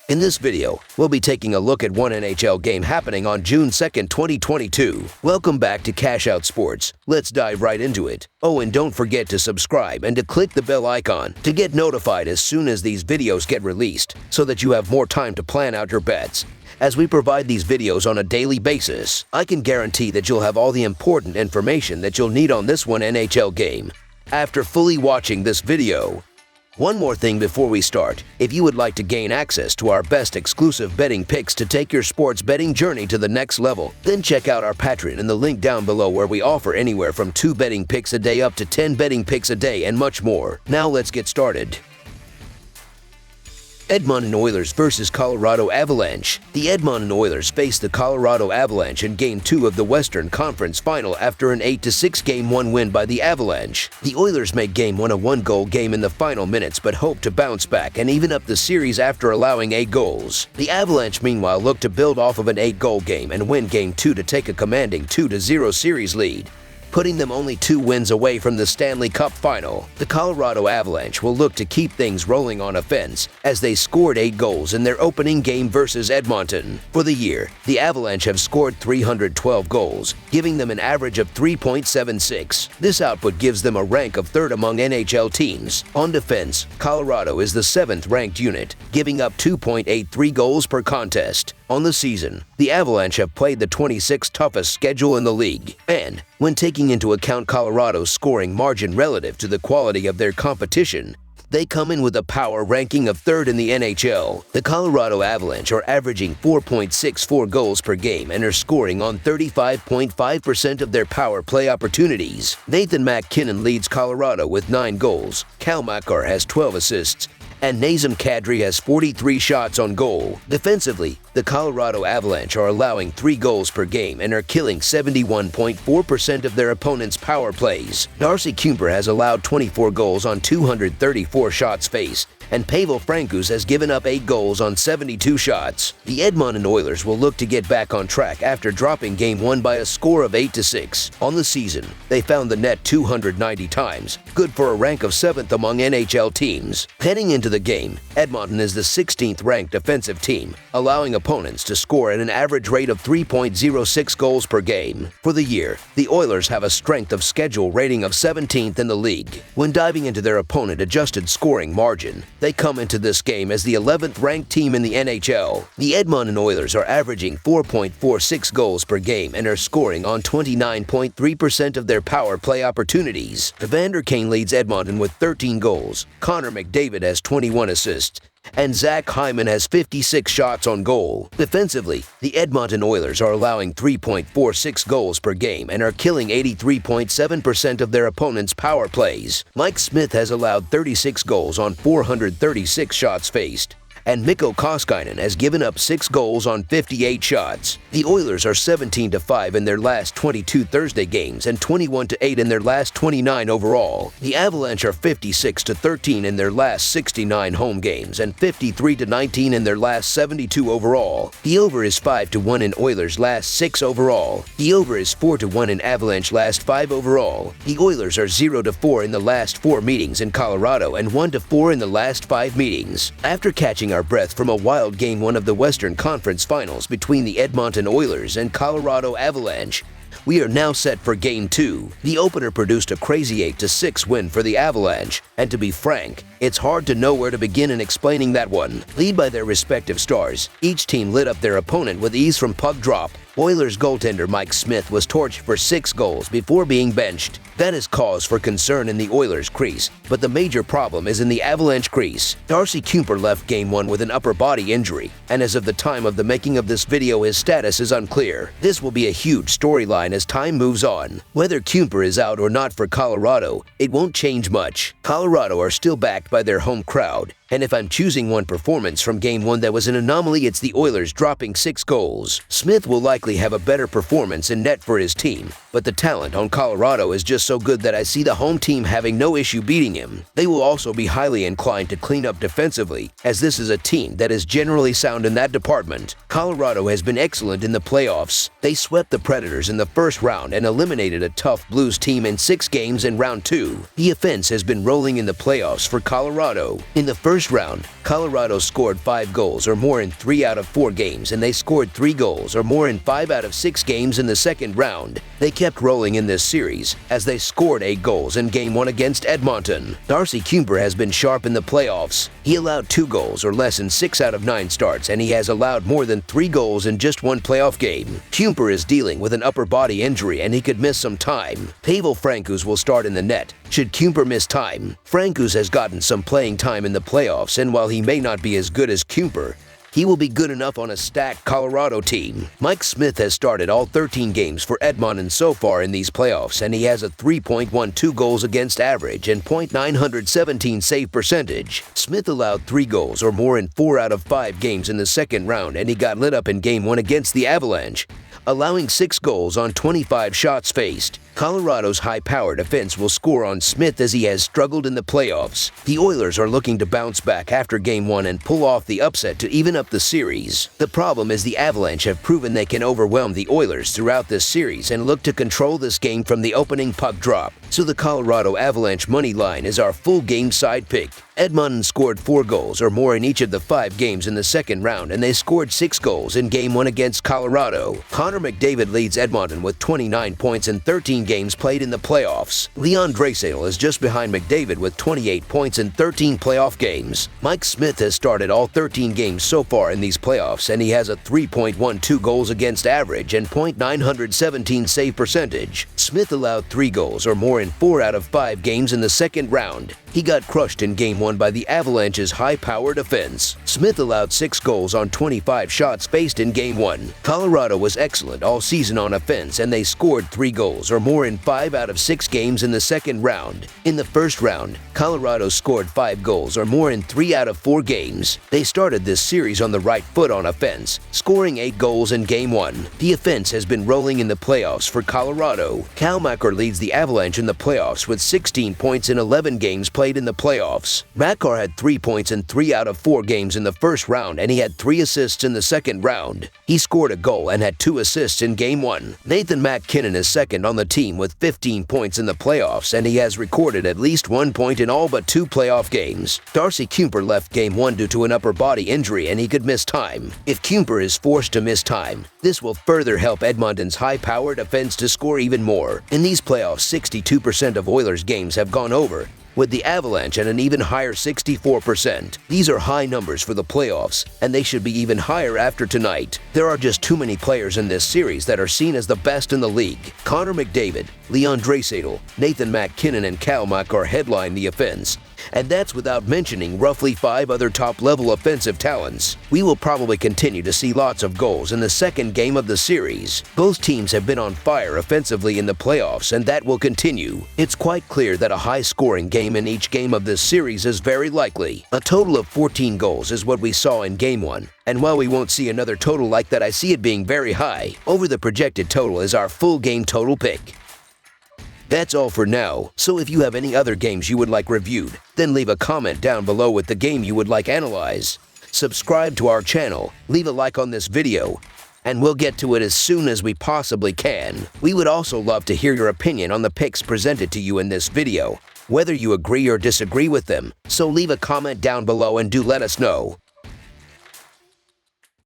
In this video, we'll be taking a look at one NHL game happening on June 2nd, 2022. Welcome back to Cash Out Sports. Let's dive right into it. Oh, and don't forget to subscribe and to click the bell icon to get notified as soon as these videos get released so that you have more time to plan out your bets. As we provide these videos on a daily basis, I can guarantee that you'll have all the important information that you'll need on this one NHL game after fully watching this video. One more thing before we start. If you would like to gain access to our best exclusive betting picks to take your sports betting journey to the next level, then check out our Patreon in the link down below where we offer anywhere from 2 betting picks a day up to 10 betting picks a day and much more. Now let's get started. Edmonton Oilers versus Colorado Avalanche. The Edmonton Oilers faced the Colorado Avalanche in Game 2 of the Western Conference Final after an 8-6 Game 1 win by the Avalanche. The Oilers made Game 1 a 1-goal game in the final minutes but hoped to bounce back and even up the series after allowing 8 goals. The Avalanche meanwhile looked to build off of an 8-goal game and win Game 2 to take a commanding 2-0 series lead, putting them only 2 wins away from the Stanley Cup final. The Colorado Avalanche will look to keep things rolling on offense as they scored 8 goals in their opening game versus Edmonton. For the year, the Avalanche have scored 312 goals, giving them an average of 3.76. This output gives them a rank of 3rd among NHL teams. On defense, Colorado is the 7th ranked unit, giving up 2.83 goals per contest. On the season, the Avalanche have played the 26th toughest schedule in the league, and when taking into account Colorado's scoring margin relative to the quality of their competition, they come in with a power ranking of 3rd in the NHL. The Colorado Avalanche are averaging 4.64 goals per game and are scoring on 35.5% of their power play opportunities. Nathan MacKinnon leads Colorado with 9 goals, Cal Makar has 12 assists, and Nazem Kadri has 43 shots on goal. Defensively, the Colorado Avalanche are allowing 3 goals per game and are killing 71.4% of their opponent's power plays. Darcy Kuemper has allowed 24 goals on 234 shots faced, and Pavel Francouz has given up 8 goals on 72 shots. The Edmonton Oilers will look to get back on track after dropping Game 1 by a score of 8-6. On the season, they found the net 290 times, good for a rank of 7th among NHL teams. Heading into the game, Edmonton is the 16th ranked defensive team, allowing opponents to score at an average rate of 3.06 goals per game. For the year, the Oilers have a strength of schedule rating of 17th in the league. When diving into their opponent-adjusted scoring margin, they come into this game as the 11th ranked team in the NHL. The Edmonton Oilers are averaging 4.46 goals per game and are scoring on 29.3% of their power play opportunities. Evander Kane leads Edmonton with 13 goals, Connor McDavid has 21 assists, and Zach Hyman has 56 shots on goal. Defensively, the Edmonton Oilers are allowing 3.46 goals per game and are killing 83.7% of their opponent's power plays. Mike Smith has allowed 36 goals on 436 shots faced, and Mikko Koskinen has given up 6 goals on 58 shots. The Oilers are 17-5 in their last 22 Thursday games and 21-8 in their last 29 overall. The Avalanche are 56-13 in their last 69 home games and 53-19 in their last 72 overall. The over is 5-1 in Oilers' last 6 overall. The over is 4-1 in Avalanche last 5 overall. The Oilers are 0-4 in the last 4 meetings in Colorado and 1-4 in the last 5 meetings. After catching our breath from a wild Game 1 of the Western Conference Finals between the Edmonton Oilers and Colorado Avalanche, we are now set for Game 2. The opener produced a crazy 8-6 win for the Avalanche, and to be frank, it's hard to know where to begin in explaining that one. Led by their respective stars, each team lit up their opponent with ease from puck drop. Oilers goaltender Mike Smith was torched for 6 goals before being benched. That is cause for concern in the Oilers' crease, but the major problem is in the Avalanche crease. Darcy Kuemper left Game 1 with an upper body injury, and as of the time of the making of this video, his status is unclear. This will be a huge storyline as time moves on. Whether Kuemper is out or not for Colorado, it won't change much. Colorado are still backed by their home crowd, and if I'm choosing one performance from Game 1 that was an anomaly, it's the Oilers dropping 6 goals. Smith will likely have a better performance in net for his team, but the talent on Colorado is just so good that I see the home team having no issue beating him. They will also be highly inclined to clean up defensively, as this is a team that is generally sound in that department. Colorado has been excellent in the playoffs. They swept the Predators in the first round and eliminated a tough Blues team in 6 games in round 2. The offense has been rolling in the playoffs for Colorado Colorado. In the first round, Colorado scored 5 goals or more in 3 out of 4 games, and they scored 3 goals or more in 5 out of 6 games in the second round. They kept rolling in this series as they scored 8 goals in Game 1 against Edmonton. Darcy Kuemper has been sharp in the playoffs. He allowed 2 goals or less in 6 out of 9 starts, and he has allowed more than 3 goals in just 1 playoff game. Kuemper is dealing with an upper body injury, and he could miss some time. Pavel Francouz will start in the net should Kuemper miss time. Francouz has gotten some playing time in the playoffs, and while he may not be as good as Kuemper, he will be good enough on a stacked Colorado team. Mike Smith has started all 13 games for Edmonton so far in these playoffs, and he has a 3.12 goals against average and .917 save percentage. Smith allowed 3 goals or more in 4 out of 5 games in the second round, and he got lit up in Game 1 against the Avalanche, allowing 6 goals on 25 shots faced. Colorado's high-powered offense will score on Smith as he has struggled in the playoffs. The Oilers are looking to bounce back after Game 1 and pull off the upset to even up the series. The problem is the Avalanche have proven they can overwhelm the Oilers throughout this series and look to control this game from the opening puck drop. So the Colorado Avalanche money line is our full game side pick. Edmonton scored 4 goals or more in each of the 5 games in the second round, and they scored 6 goals in Game 1 against Colorado. Connor McDavid leads Edmonton with 29 points in 13 games played in the playoffs. Leon Draisaitl is just behind McDavid with 28 points in 13 playoff games. Mike Smith has started all 13 games so far in these playoffs, and he has a 3.12 goals against average and .917 save percentage. Smith allowed 3 goals or more in 4 out of 5 games in the second round. He got crushed in Game 1 by the Avalanche's high-powered offense. Smith allowed 6 goals on 25 shots faced in Game 1. Colorado was excellent all season on offense, and they scored 3 goals or more in 5 out of 6 games in the second round. In the first round, Colorado scored 5 goals or more in 3 out of 4 games. They started this series on the right foot on offense, scoring 8 goals in Game 1. The offense has been rolling in the playoffs for Colorado. Cal Makar leads the Avalanche in the playoffs with 16 points in 11 games played in the playoffs. Makar had 3 points in 3 out of 4 games in the first round, and he had 3 assists in the second round. He scored a goal and had 2 assists in Game 1. Nathan MacKinnon is second on the team with 15 points in the playoffs, and he has recorded at least 1 point in all but 2 playoff games. Darcy Kuemper left Game 1 due to an upper body injury, and he could miss time. If Kuemper is forced to miss time, this will further help Edmonton's high-powered offense to score even more. In these playoffs, 62% of Oilers games have gone over, with the Avalanche at an even higher 64%. These are high numbers for the playoffs, and they should be even higher after tonight. There are just too many players in this series that are seen as the best in the league. Connor McDavid, Leon Draisaitl, Nathan MacKinnon, and Cal Makar headline the offense. And that's without mentioning roughly 5 other top-level offensive talents. We will probably continue to see lots of goals in the second game of the series. Both teams have been on fire offensively in the playoffs, and that will continue. It's quite clear that a high-scoring game in each game of this series is very likely. A total of 14 goals is what we saw in Game 1. And while we won't see another total like that, I see it being very high. Over the projected total is our full game total pick. That's all for now, so if you have any other games you would like reviewed, then leave a comment down below with the game you would like analyzed. Subscribe to our channel, leave a like on this video, and we'll get to it as soon as we possibly can. We would also love to hear your opinion on the picks presented to you in this video, whether you agree or disagree with them, so leave a comment down below and do let us know.